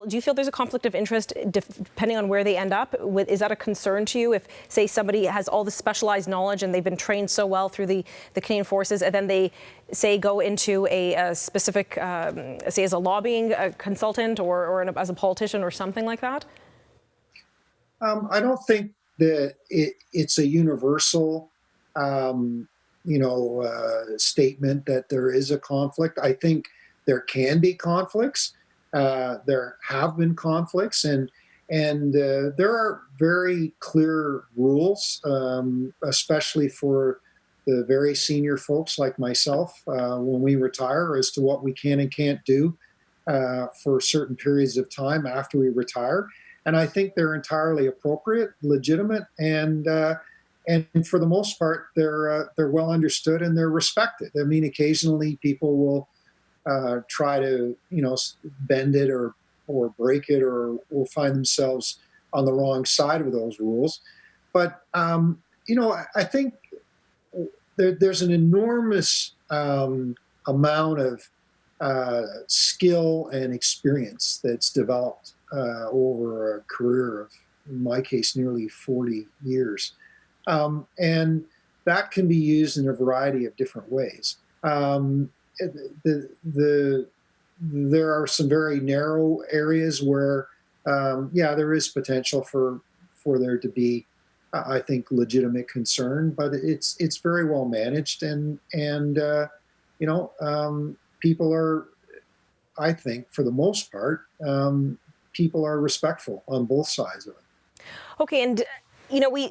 Do you feel there's a conflict of interest depending on where they end up? Is that a concern to you if, say, somebody has all the specialized knowledge and they've been trained so well through the Canadian Forces, and then they, say, go into a specific, say, as a lobbying consultant or as a politician or something like that? I don't think that it's a universal, statement that there is a conflict. I think there can be conflicts. There have been conflicts, and there are very clear rules, especially for the very senior folks like myself when we retire, as to what we can and can't do for certain periods of time after we retire. And I think they're entirely appropriate, legitimate, and for the most part, they're well understood and they're respected. I mean, occasionally people will try to, bend it or break it, or will find themselves on the wrong side of those rules. But I think there's an enormous amount of skill and experience that's developed over a career of, in my case, nearly 40 years. And that can be used in a variety of different ways. There are some very narrow areas where, there is potential for there to be, I think, legitimate concern, but it's very well managed, and people are, I think, for the most part, people are respectful on both sides of it. Okay, and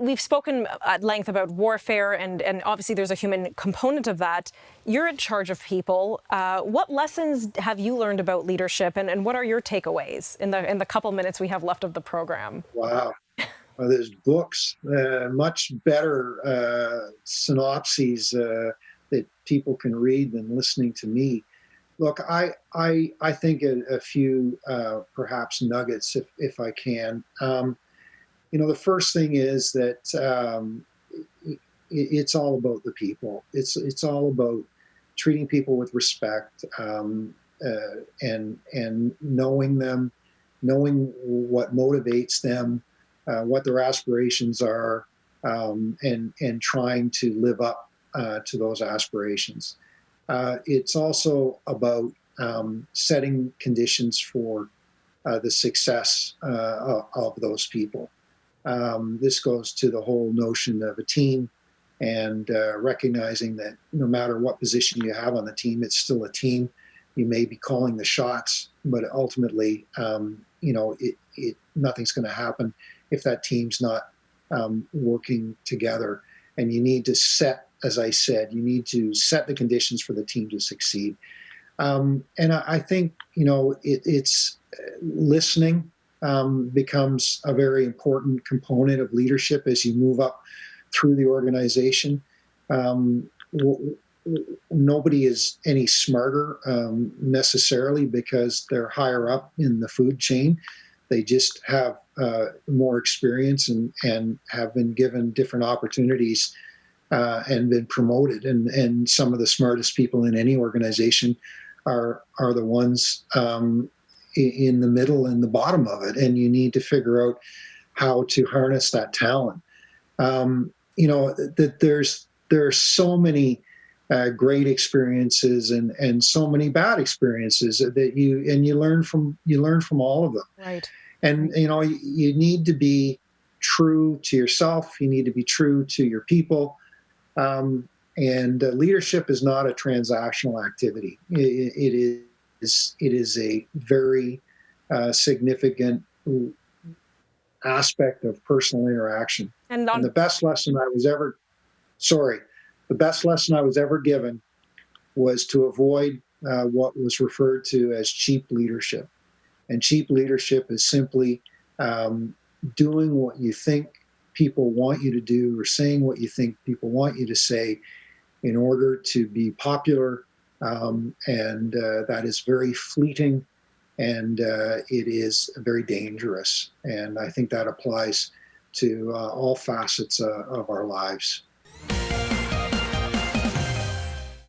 we've spoken at length about warfare, and obviously there's a human component of that. You're in charge of people. What lessons have you learned about leadership, and what are your takeaways in the couple minutes we have left of the program? Wow. Well, there's books, much better synopses that people can read than listening to me. Look, I think a few perhaps nuggets, if I can. The first thing is that it's all about the people. It's all about treating people with respect, and knowing them, knowing what motivates them, what their aspirations are, and trying to live up to those aspirations. It's also about setting conditions for the success of those people. This goes to the whole notion of a team, and recognizing that no matter what position you have on the team, it's still a team. You may be calling the shots, but ultimately, nothing's going to happen if that team's not working together. And you need to set, as I said, you need to set the conditions for the team to succeed. And I think, it's listening becomes a very important component of leadership as you move up through the organization. Nobody is any smarter necessarily because they're higher up in the food chain. They just have more experience and have been given different opportunities and been promoted. And some of the smartest people in any organization are the ones in the middle and the bottom of it, and you need to figure out how to harness that talent. That there are so many great experiences and so many bad experiences that you learn from all of them. Right. And you need to be true to yourself. You need to be true to your people. And leadership is not a transactional activity. It is a very significant aspect of personal interaction. And the best lesson I was ever given was to avoid what was referred to as cheap leadership. And cheap leadership is simply doing what you think people want you to do, or saying what you think people want you to say in order to be popular. And that is very fleeting, and it is very dangerous. And I think that applies to all facets of our lives.